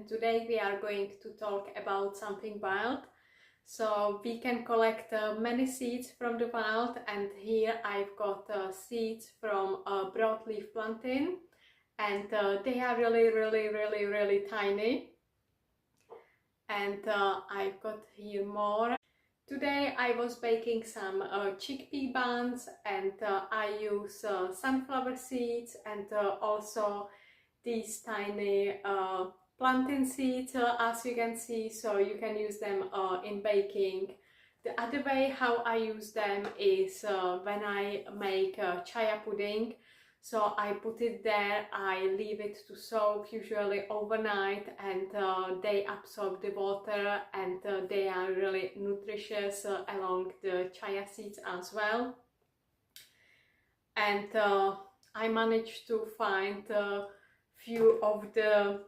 today we are going to talk about something wild. So we can collect many seeds from the wild, and here I've got seeds from Broadleaf Plantain, and they are really tiny. And I've got here more. Today I was baking some chickpea buns, and I use sunflower seeds and also these tiny plantain seeds, as you can see, so you can use them in baking. The other way how I use them is when I make chia pudding. So I put it there, I leave it to soak usually overnight, and they absorb the water, and they are really nutritious along the chia seeds as well. And I managed to find a few of the